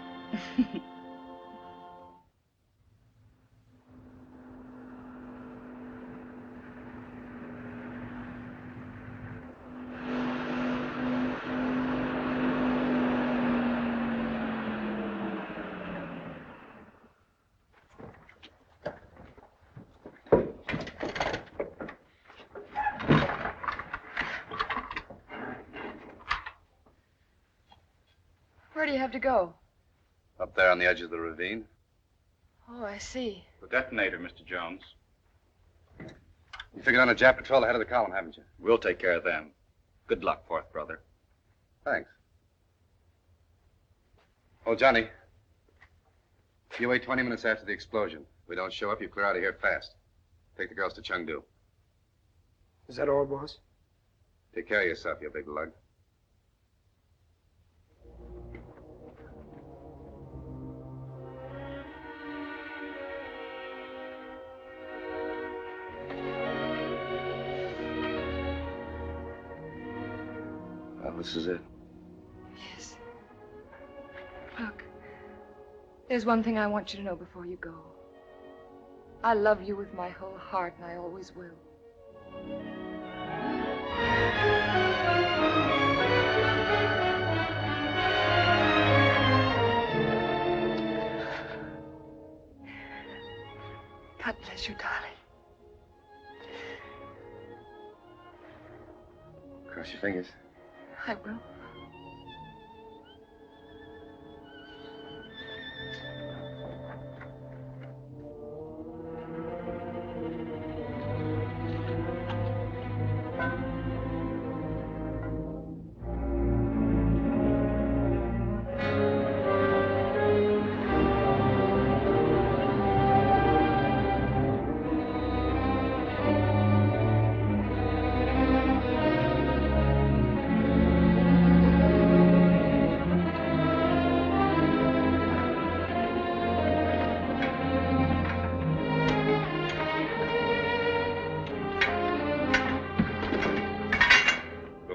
Where do you have to go? Up there on the edge of the ravine. Oh, I see. The detonator, Mr. Jones. You figured on a Jap patrol ahead of the column, haven't you? We'll take care of them. Good luck, fourth brother. Thanks. Oh, Johnny. You wait 20 minutes after the explosion. If we don't show up, you clear out of here fast. Take the girls to Chengdu. Is that all, boss? Take care of yourself, you big lug. Well, this is it. Yes. Look, there's one thing I want you to know before you go. I love you with my whole heart, and I always will. God bless you, darling. Cross your fingers. I will.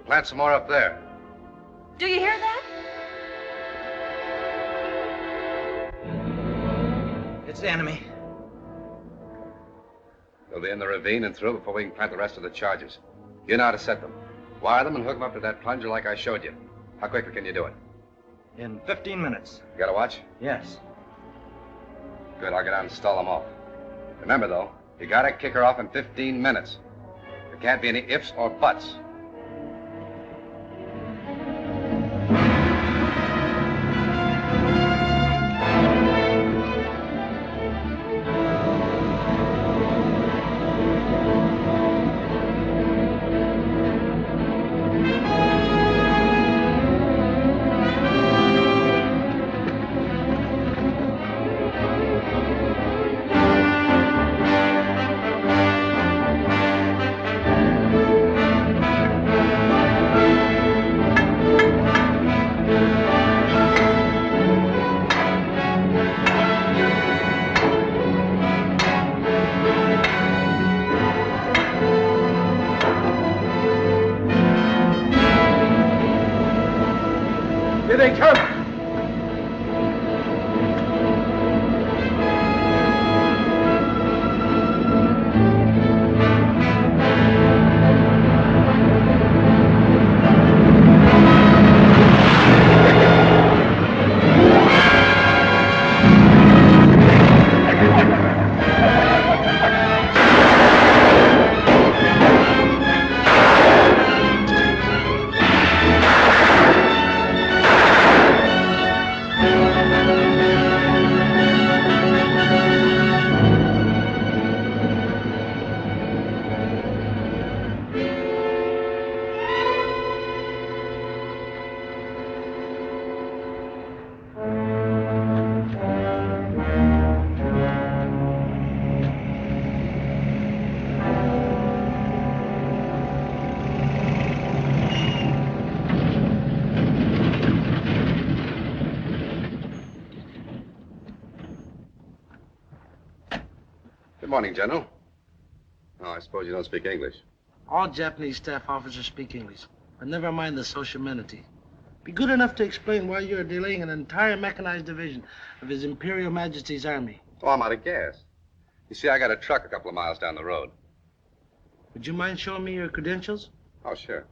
Plant some more up there. Do you hear that? It's the enemy. They'll be in the ravine and through before we can plant the rest of the charges. You know how to set them. Wire them and hook them up to that plunger like I showed you. How quickly can you do it? In 15 minutes. You got a watch? Yes. Good, I'll get out and stall them off. Remember, though, you gotta kick her off in 15 minutes. There can't be any ifs or buts. Here they come! Good morning, General. Oh, I suppose you don't speak English. All Japanese staff officers speak English, but never mind the social amenity. Be good enough to explain why you're delaying an entire mechanized division of His Imperial Majesty's Army. Oh, I'm out of gas. You see, I got a truck a couple of miles down the road. Would you mind showing me your credentials? Oh, sure.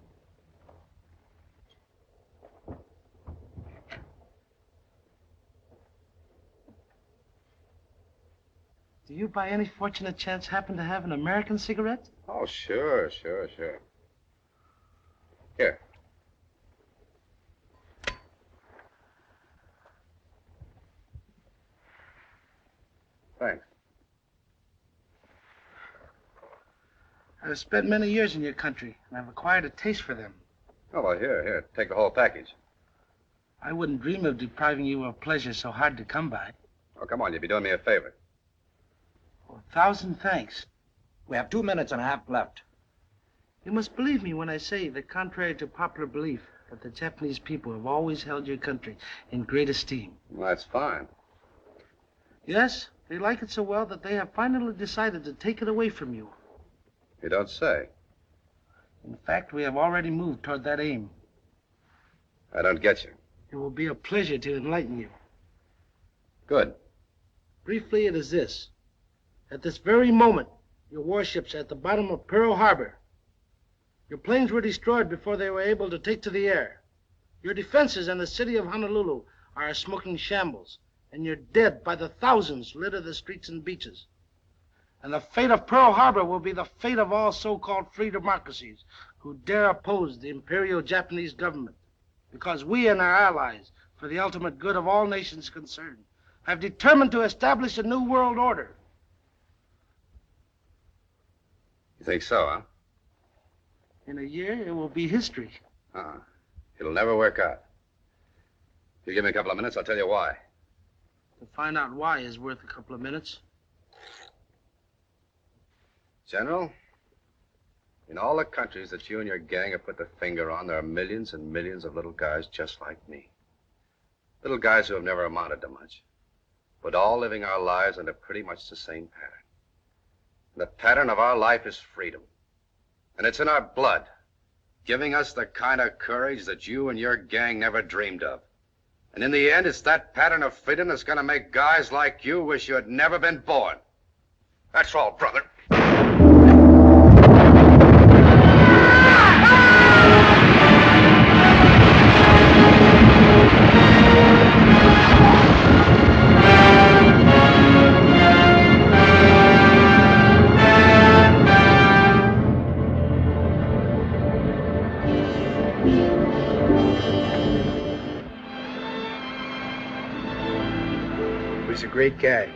Do you by any fortunate chance happen to have an American cigarette? Oh, sure. Here. Thanks. I've spent many years in your country, and I've acquired a taste for them. Oh, well, here. Take the whole package. I wouldn't dream of depriving you of pleasure so hard to come by. Oh, come on, you'd be doing me a favor. Well, 1,000 thanks. We have 2 minutes and a half left. You must believe me when I say that, contrary to popular belief, that the Japanese people have always held your country in great esteem. Well, that's fine. Yes, they like it so well that they have finally decided to take it away from you. You don't say. In fact, we have already moved toward that aim. I don't get you. It will be a pleasure to enlighten you. Good. Briefly, it is this. At this very moment, your warships are at the bottom of Pearl Harbor. Your planes were destroyed before they were able to take to the air. Your defenses in the city of Honolulu are a smoking shambles, and your dead by the thousands litter the streets and beaches. And the fate of Pearl Harbor will be the fate of all so-called free democracies who dare oppose the Imperial Japanese government, because we and our allies, for the ultimate good of all nations concerned, have determined to establish a new world order. You think so, huh? In a year, it will be history. It'll never work out. If you give me a couple of minutes, I'll tell you why. To find out why is worth a couple of minutes. General, in all the countries that you and your gang have put their finger on, there are millions and millions of little guys just like me. Little guys who have never amounted to much, but all living our lives under pretty much the same pattern. The pattern of our life is freedom. And it's in our blood, giving us the kind of courage that you and your gang never dreamed of. And in the end, it's that pattern of freedom that's going to make guys like you wish you had never been born. That's all, brother. He was a great guy.